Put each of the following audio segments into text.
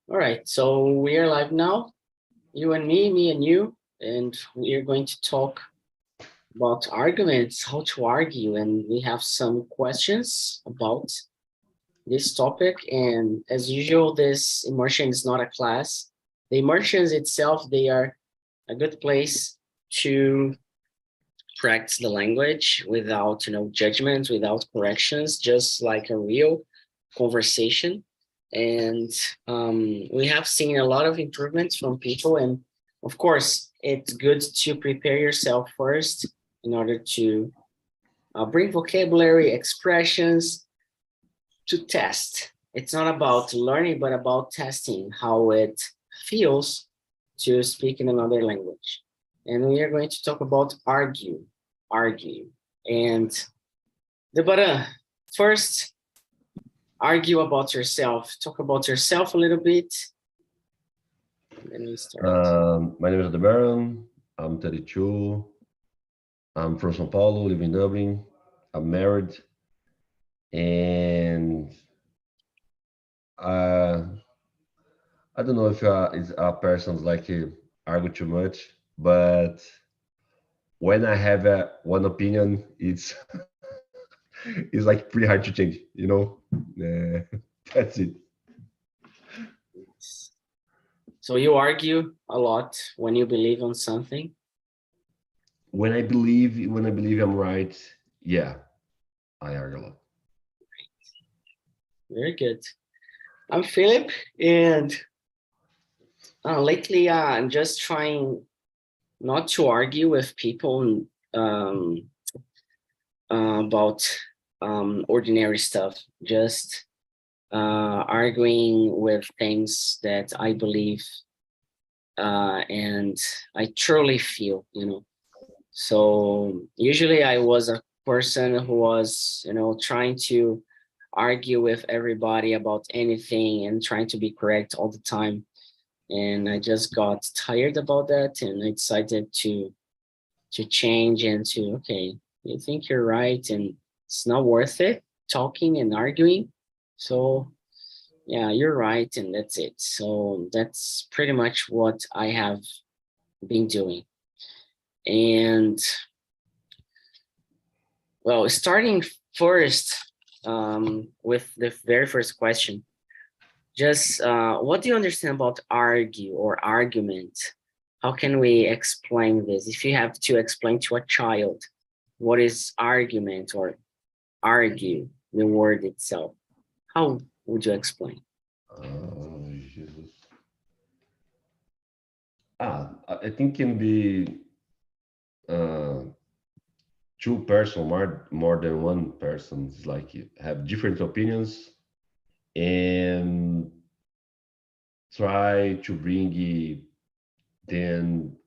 All right, so we are live now. You and me and you, and we are going to talk about arguments, how to argue, and we have some questions about this topic. And as usual, this immersion is not a class. The immersions itself, they are a good place to practice the language without, judgments, without corrections, just like a real conversation. And we have seen a lot of improvements from people. And of course, it's good to prepare yourself first in order to bring vocabulary, expressions to test. It's not about learning, but about testing how it feels to speak in another language. And we are going to talk about argue. And the first, argue about yourself. Talk about yourself a little bit. And then we start. My name is Baron. I'm 32. I'm from São Paulo, live in Dublin. I'm married, and uh, I don't know if is a person's like argue too much, but when I have one opinion, it's it's like pretty hard to change. That's it. So you argue a lot when you believe on something. When I believe I'm right, yeah, I argue a lot. Very good. I'm Philip, and lately I'm just trying not to argue with people about ordinary stuff. Just arguing with things that I believe and I truly feel. So usually I was a person who was, trying to argue with everybody about anything and trying to be correct all the time. And I just got tired about that, and I decided to change and to, okay, you think you're right, and it's not worth it talking and arguing. So yeah, you're right, and that's it. So that's pretty much what I have been doing. And well, starting first with the very first question, just what do you understand about argue or argument? How can we explain this? If you have to explain to a child what is argument or argue, the word itself, how would you explain? Oh, Jesus. I think can be uh, two person, more than one person. It's like you have different opinions and try to bring then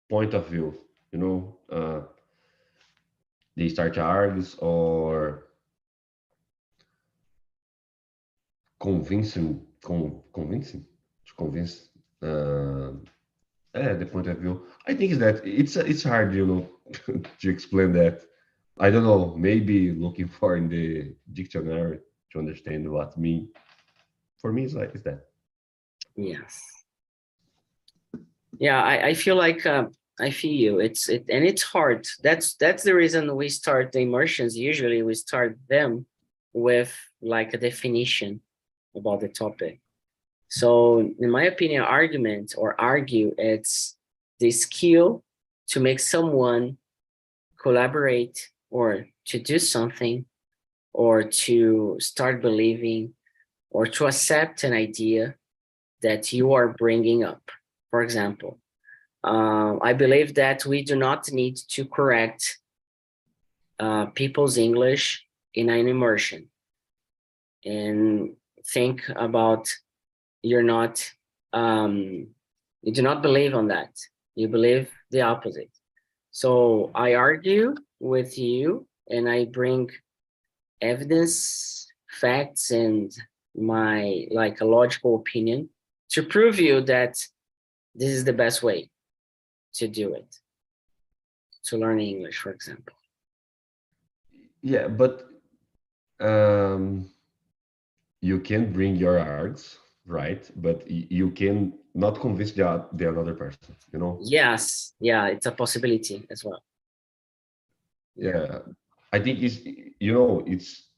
point of view. You know, they start to argue or convincing to convince. The point of view. I think is that it's hard, to explain that. I don't know. Maybe looking for in the dictionary to understand what mean. For me, it's that. Yes. Yeah, I feel like I feel you. And it's hard. That's the reason we start the immersions. Usually we start them with like a definition about the topic. So in my opinion, argument or argue, it's the skill to make someone collaborate or to do something or to start believing or to accept an idea that you are bringing up. For example, I believe that we do not need to correct people's English in an immersion, and think about you're not, you do not believe on that. You believe the opposite. So I argue with you and I bring evidence, facts, and my like a logical opinion to prove you that this is the best way to do it, to learn English, for example. Yeah, but um, you can bring your args. right, but you can not convince the another person, you know. Yes, yeah, it's a possibility as well. Yeah, Yeah, I think it's, you know, it's,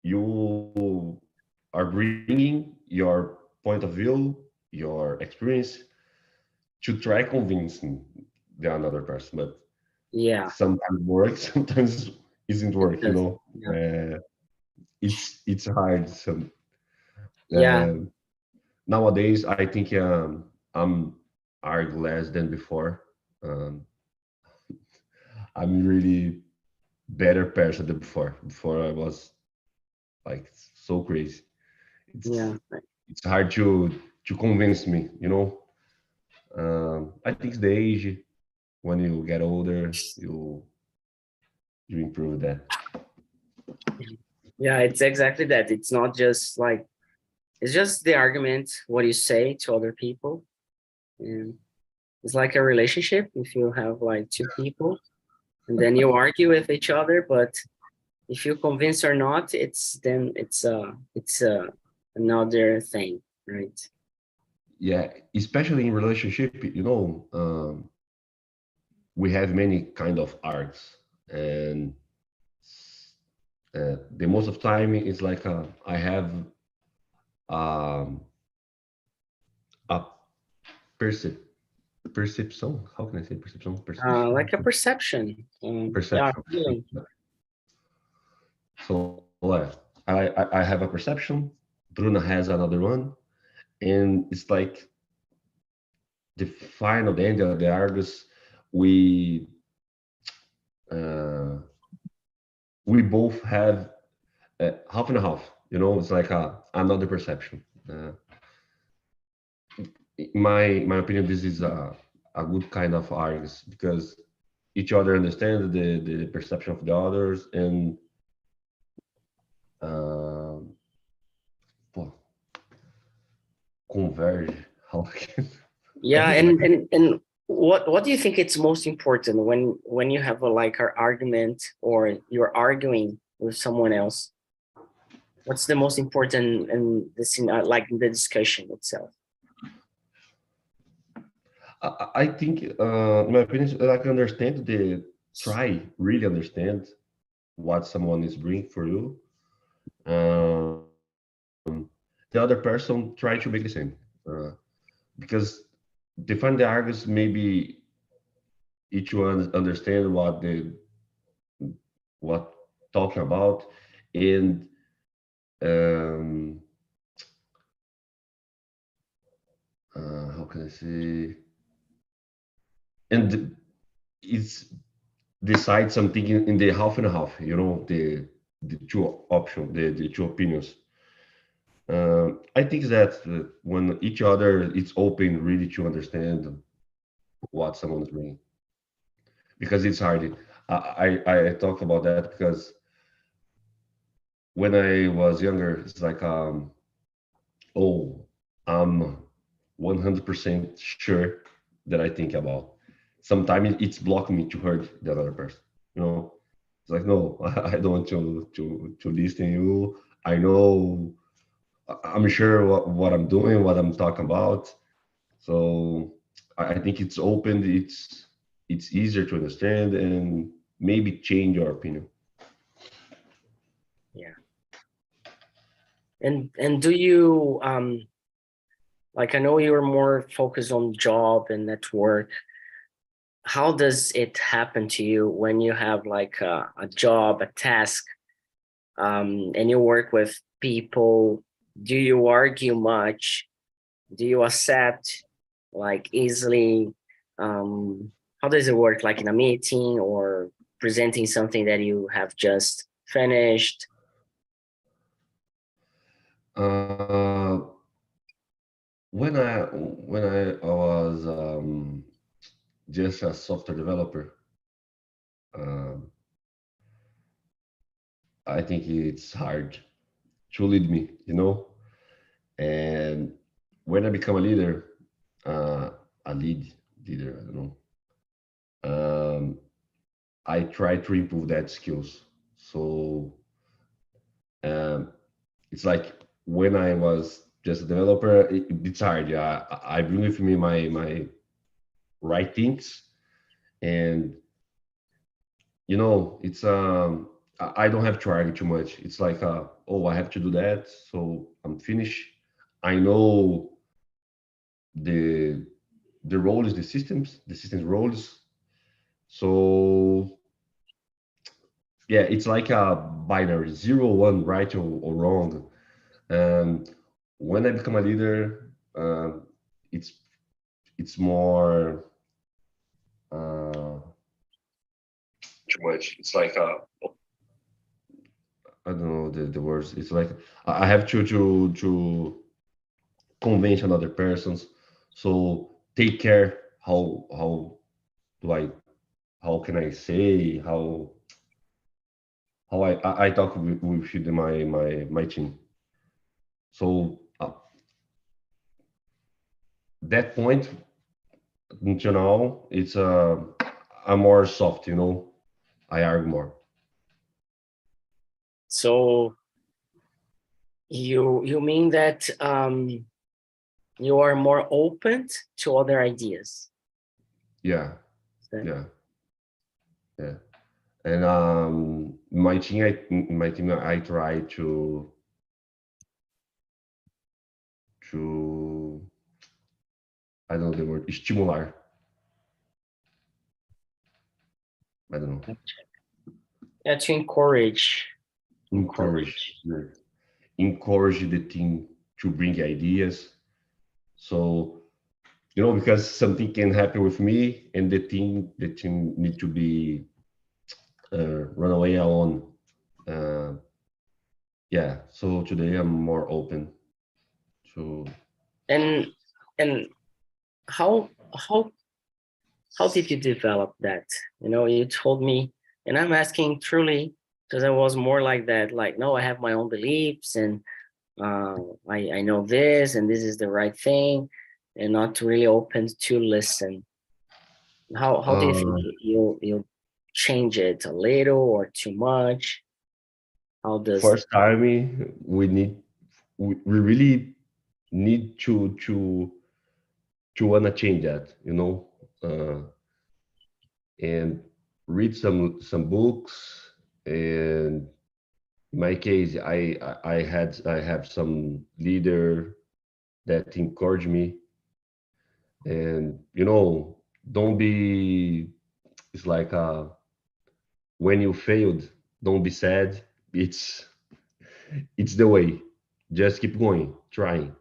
you are bringing your point of view, your experience, to try convincing the another person, but yeah, sometimes works, sometimes isn't it work, you does. know. Yeah, It's hard. So yeah, uh, nowadays, I think I'm argue less than before. Um, I'm really better person than before. Before I was like so crazy. yeah, It's hard to convince me, you know. I think it's the age. When you get older, you improve that. yeah. It's exactly that. It's not just like it's just the argument, what you say to other people, and it's like a relationship. If you have like two people, and then you argue with each other, but if you convince or not, it's another thing, right? Yeah, especially in relationship, you know, we have many kind of arcs, and the most of time is like I have um, a percep perception. How can I say perception? Like a perception. Yeah, Perception. feeling. So I have a perception. Bruna has another one, and it's like the final, the end of the Argus. We uh, we both have half and a half. You know, it's like another perception. In my opinion, this is a good kind of Argus because each other understands the perception of the others and um, pô, converge. How can, I Yeah, don't know. and what do you think it's most important when you have a like an argument or you're arguing with someone else? What's the most important in the scene, like in the discussion itself? I think, in my opinion, like understand try really understand what someone is bringing for you. Um, the other person try to make the same, because define the arguments. Maybe each one understand what talking about, and um, how can I say, and it's decide something in the half and a half. You know, the two option, the two opinions. I think that when each other is open really to understand what someone is bringing, because it's hard. I talk about that because when I was younger, it's like oh, I'm 100% sure that I think about. Sometimes it's blocking me to hurt the other person. You know, it's like no, I don't want to listen to you. I know, I'm sure what I'm doing, what I'm talking about. So I think it's open. It's easier to understand and maybe change your opinion. Yeah, and do you like I know you're more focused on job and at work. How does it happen to you when you have like a job, a task, and you work with people? Do you argue much? Do you accept like easily? How does it work, like in a meeting or presenting something that you have just finished? Uh, when I was just a software developer, um, I think it's hard to lead me, you know. And when I become a leader, uh, a leader, I don't know. I try to improve that skills. So um, it's like when I was just a developer, it's hard. Yeah, I bring with me my right things, and it's I don't have to argue too much. It's like oh, I have to do that, so I'm finished. I know the the role is the systems roles. So yeah, it's like a binary, zero, one, right or wrong. And when I become a leader, it's it's more too much. It's like I don't know the words. It's like I have to convince another persons. So take care. Do I? How can I say how I talk with my team. So that point until now, it's I'm more soft. I argue more. So you mean that you are more open to other ideas? Yeah, Is yeah, yeah. And my team, I try to I don't know the word estimular. I don't know. Yeah, to encourage. Encourage, yeah. Encourage the team to bring ideas. So because something can happen with me, and the team need to be run away alone. Uh, yeah. So today I'm more open to. And and how how how did you develop that? You told me, and I'm asking truly because I was more like that, like, no, I have my own beliefs, and uh, I know this, and this is the right thing, and not really open to listen. How do you think Uh, you change it a little or too much? How does First time we really need to wanna change that, and read some books. And in my case, I have some leader that encourage me, and don't be. It's like when you failed, don't be sad. It's the way. Just keep going, trying,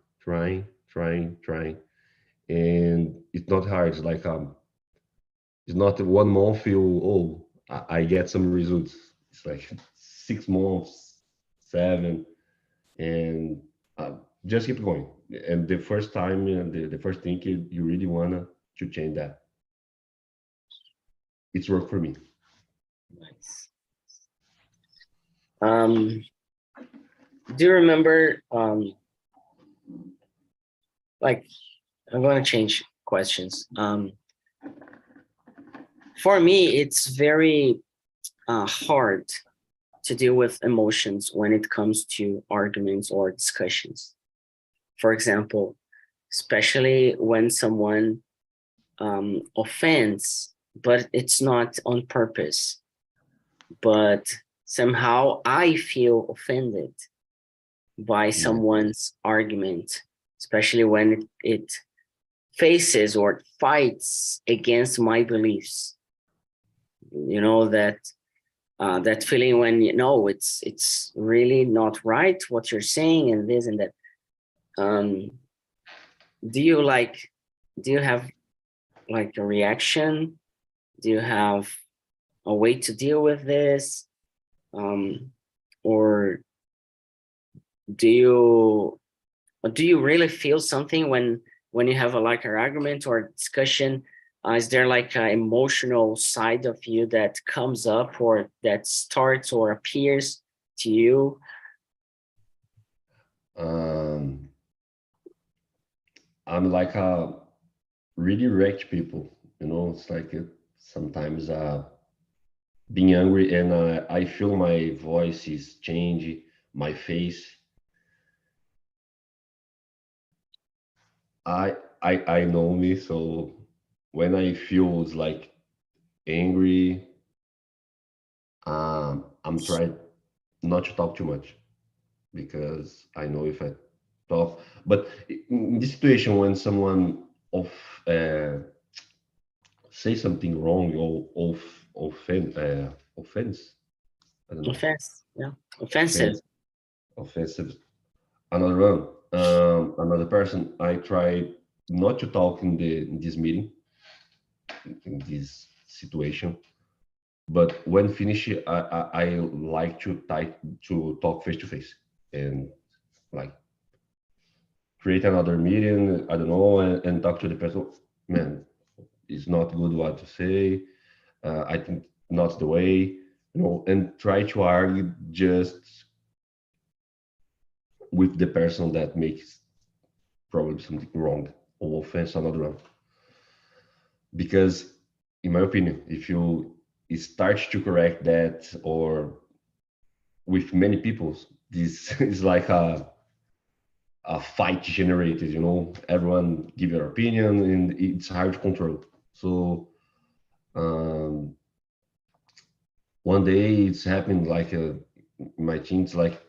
and it's not hard. It's like it's not 1 month you I get some results. It's like 6 months, seven, and just keep going. And the first time, the first thing you really wanna to change that. It's work for me. nice. Do you remember like I'm going to change questions. For me, it's very hard to deal with emotions when it comes to arguments or discussions. For example, especially when someone offends, but it's not on purpose, but somehow I feel offended by Yeah. someone's argument, especially when it faces or fights against my beliefs. That that feeling when it's really not right what you're saying and this and that. Um, do you like? Do you have like a reaction? Do you have a way to deal with this? Um, or do you do you really feel something when you have a like an argument or discussion? Is there like an emotional side of you that comes up or that starts or appears to you? Um, I'm like a really wrecked people. It's like sometimes being angry, and I feel my voice is changing, my face. I know me, so when I feel like angry, I'm trying not to talk too much because I know if I talk. But in this situation, when someone of uh, say something wrong or offense, I don't know, Offense, yeah, offensive. offense, offensive, another one, another person, I try not to talk in this meeting, in this situation. But when finish, I like to type to talk face to face and like create another meeting. I don't know, and talk to the person. Man, it's not good what to say. I think not the way, and try to argue just with the person that makes probably something wrong or offense another one. Because, in my opinion, if you start to correct that or with many people, this is like a fight generated, everyone give your opinion and it's hard to control. So um, one day it's happened like my team, it's like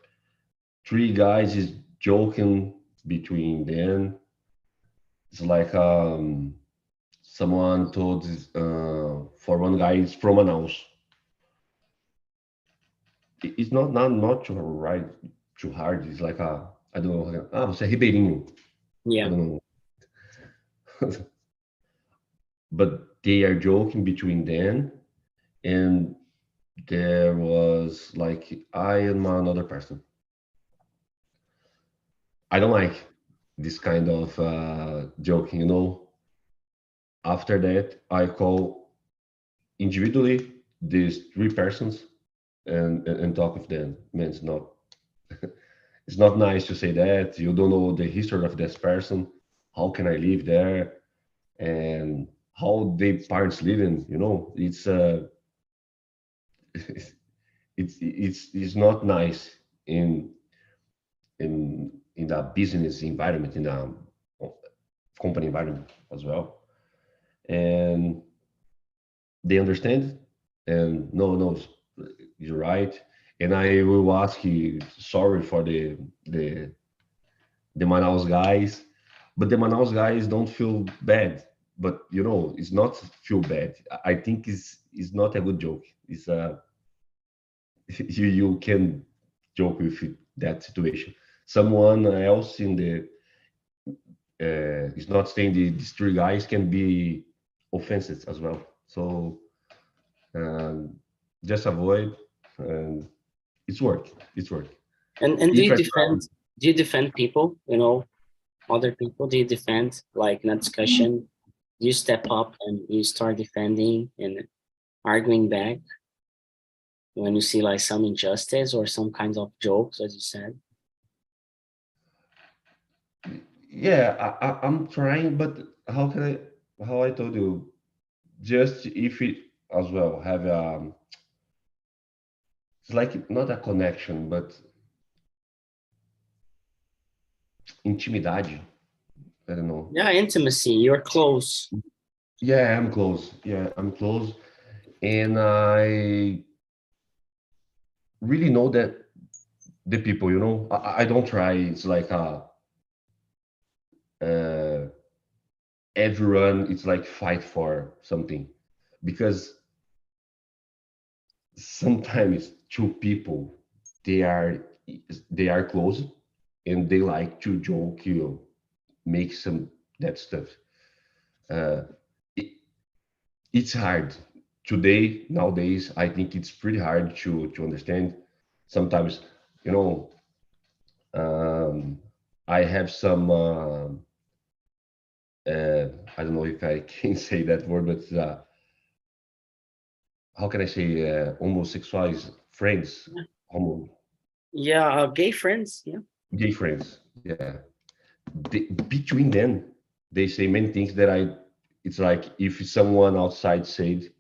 three guys is joking between them. It's like someone told for one guy is from Manaus. It's not too right, too hard. It's like I don't know. Você é ribeirinho. I Yeah. don't know. But they are joking between them, and there was like I and my another person. I don't like this kind of joking. After that, I call individually these three persons and talk with them. Man, it's not nice to say that you don't know the history of this person. How can I live there? And how they parents living? It's not nice in the business environment, in the company environment as well. And they understand, and no, you're right. And I will ask you sorry for the Manaus guys, but the Manaus guys don't feel bad. But it's not feel bad. I think it's not a good joke. It's you can joke with that situation. Someone else in the is not saying these three guys can be offenses as well. So um, just avoid, and it's work. It's work. And If I try, do you defend people, other people? Do you defend like in a discussion? Do you step up and you start defending and arguing back when you see like some injustice or some kinds of jokes, as you said? yeah, I'm trying, but how can how I told you, just if it as well have it's like not a connection, but intimidade. I don't know. Yeah, intimacy. You're close. Yeah, I'm close. Yeah, I'm close, and I really know that the people. I don't try. It's like uh, everyone. It's like fight for something, because sometimes two people they are they are close and they like to joke, make some that stuff. Uh, it, it's hard today nowadays. I think it's pretty hard to understand. Sometimes, you know, um, I have some. I don't know if I can say that word, but how can I say homosexuals friends, homo Yeah, gay friends. Yeah. gay friends. Yeah, between them, they say many things that it's like if someone outside said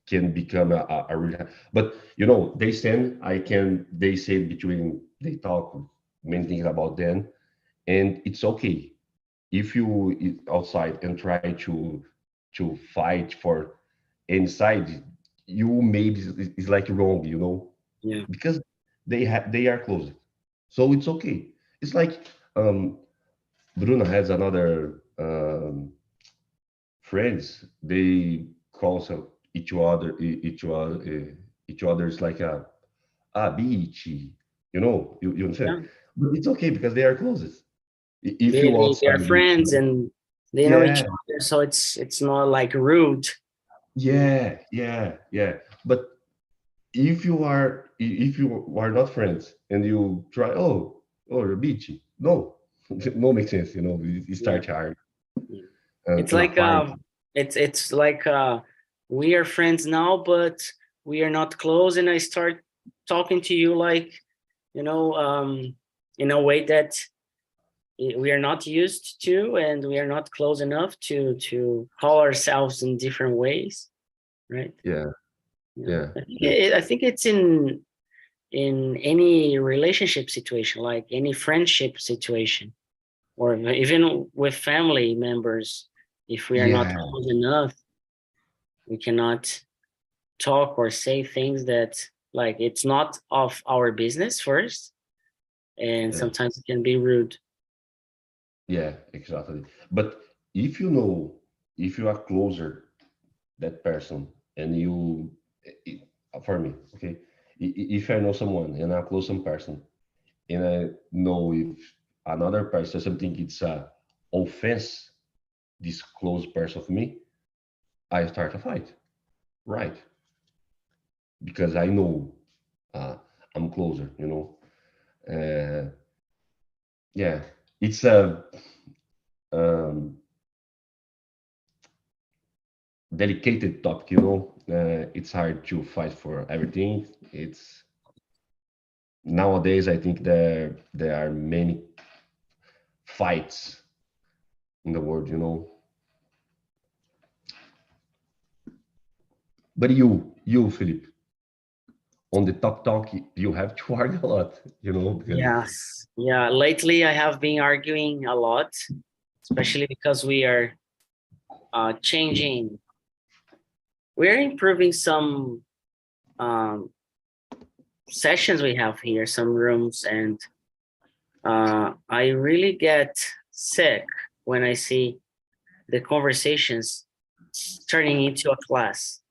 can become a real, but they stand, they say between, they talk many things about them, and it's okay. if you outside and try to fight for any side, you maybe is like wrong, you know, Yeah. because they are close, so it's okay. It's like Bruno has another friends. They call some each other's like a beach, you know, you Yeah. understand, but it's okay because they are closest. If you They are outside with, friends and they know each yeah, other, so it's not like rude. yeah. But if you are not friends and you try, oh, you're beachy, no, no makes sense, you know. You Yeah. start hard Yeah. and It's in a like fight. it's like we are friends now, but we are not close, and I start talking to you like, you know, in a way that we are not used to, and we are not close enough to call ourselves in different ways, right? Yeah, Yeah. yeah, I think it's in any relationship situation, like any friendship situation, or even with family members. If we are not yeah, close enough, we cannot talk or say things that, like, it's not of our business first, and yeah, sometimes it can be rude. yeah, exactly. But if you know, if you are closer that person and you, i- for me, okay, if I know someone and I close some person and I know if another person something it's a offense this close person of me, I start a fight, right? Because I know uh, I'm closer, you know. Uh, yeah, it's a um, delicate topic, you know. It's hard to fight for everything. It's nowadays I think there are many fights in the world, you know. But Philip, on the top talk, you have to argue a lot, you know, because Yes. Yeah. Lately, I have been arguing a lot, especially because we are changing. We're improving some um, sessions we have here, some rooms, and I really get sick when I see the conversations turning into a class.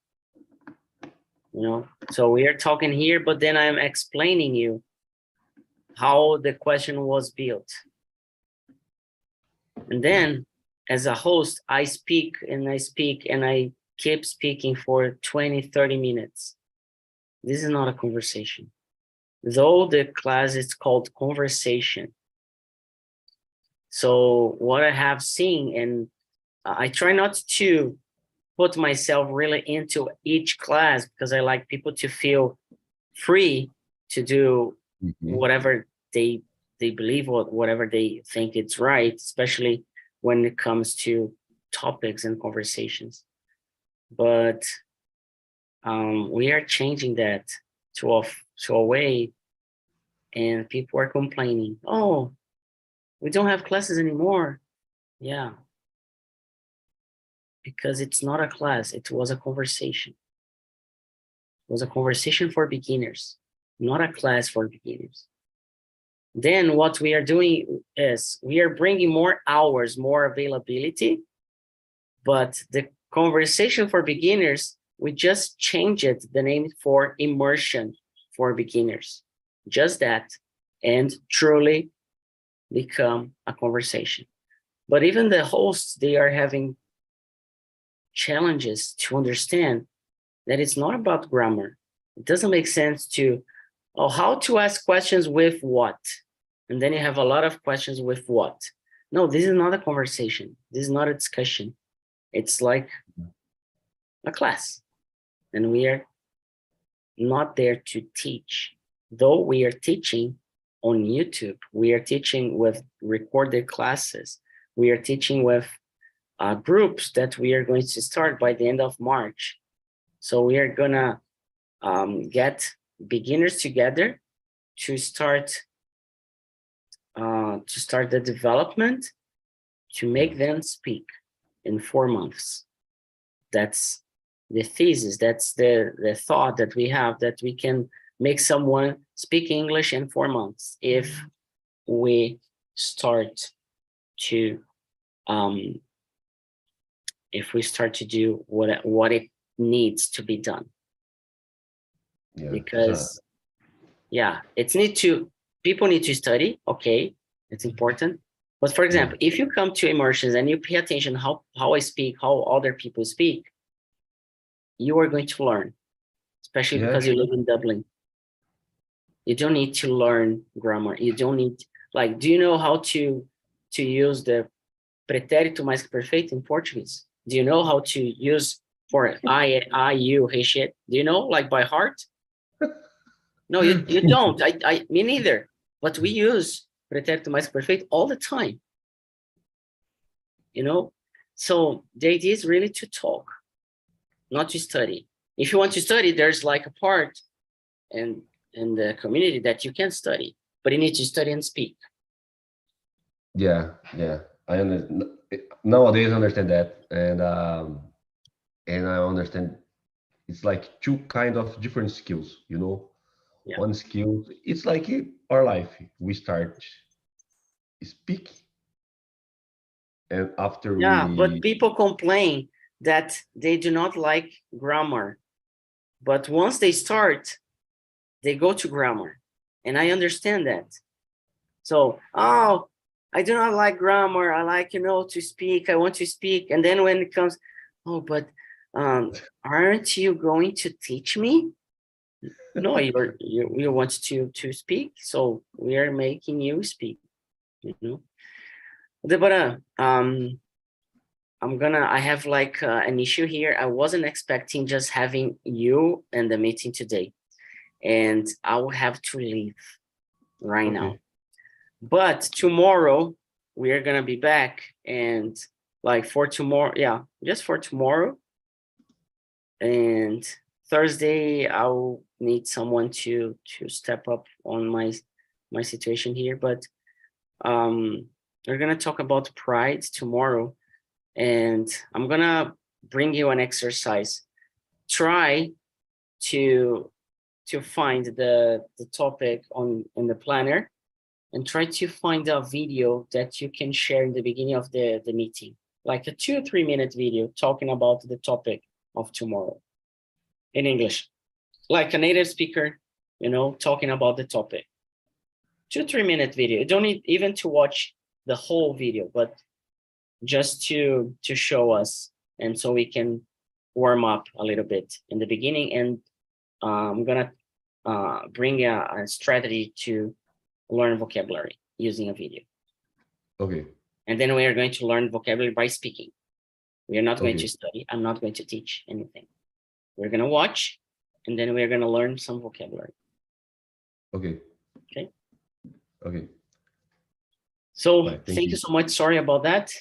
You know, so we are talking here, but then I'm explaining you how the question was built, and yeah, then as a host, I speak and I speak and I keep speaking for 20, 30 minutes. This is not a conversation, though the class is called conversation. So what I have seen, and I try not to put myself really into each class, because I like people to feel free to do mhm, whatever they believe, or whatever they think it's right, especially when it comes to topics and conversations. But we are changing that to a to a way, and people are complaining. Oh, we don't have classes anymore. Yeah, because it's not a class. It was a conversation. It was a conversation for beginners, not a class for beginners. Then what we are doing is we are bringing more hours, more availability, but the conversation for beginners, we just changed the name for immersion for beginners. Just that, and truly become a conversation. But even the hosts, they are having challenges to understand that it's not about grammar. It doesn't make sense to, oh, how to ask questions with what? And then you have a lot of questions with what? No, this is not a conversation. This is not a discussion. It's like a class. And we are not there to teach. Though we are teaching on YouTube, we are teaching with recorded classes, we are teaching with groups that we are going to start by the end of March. So we are gonna get beginners together to start the development, to make them speak in 4 months. That's the thesis, that's the thought that we have, that we can make someone speak English in 4 months if we start to do what it needs to be done. Yeah. Because people need to study, okay, it's important. But for example, if you come to immersions and you pay attention how I speak, how other people speak, you are going to learn, especially because you live in Dublin. You don't need to learn grammar. You don't need, like, do you know how to use the pretérito mais que perfeito in Portuguese? Do you know how to use for I, you, hey, shit? Do you know, like, by heart? No, you don't. Me neither. But we use pretérito mais que perfeito all the time. You know? So the idea is really to talk, not to study. If you want to study, there's like a part in the community that you can study, but you need to study and speak. Yeah. I nowadays understand that, and I understand it's like two kind of different skills, you know. Yeah. One skill, it's like our life. We start speak, and after But people complain that they do not like grammar, but once they start, they go to grammar, and I understand that. So, I do not like grammar. I like, to speak. I want to speak. And then when it comes, but aren't you going to teach me? No, you want to speak, so we are making you speak. Deborah, I have like an issue here. I wasn't expecting just having you in the meeting today, and I will have to leave right now. But tomorrow we are gonna be back, and like for tomorrow, just for tomorrow. And Thursday I'll need someone to step up on my situation here. But we're gonna talk about pride tomorrow, and I'm gonna bring you an exercise. Try to find the topic in the planner, and try to find a video that you can share in the beginning of the meeting, like a 2 or 3 minute video talking about the topic of tomorrow in English, like a native speaker, talking about the topic. 2 or 3 minute video. You don't need even to watch the whole video, but just to show us, and so we can warm up a little bit in the beginning. And I'm gonna bring a strategy to learn vocabulary using a video. Okay. And then we are going to learn vocabulary by speaking. We are not going to study. I'm not going to teach anything. We're going to watch, and then we're going to learn some vocabulary. Okay. So right, thank you so much. Sorry about that.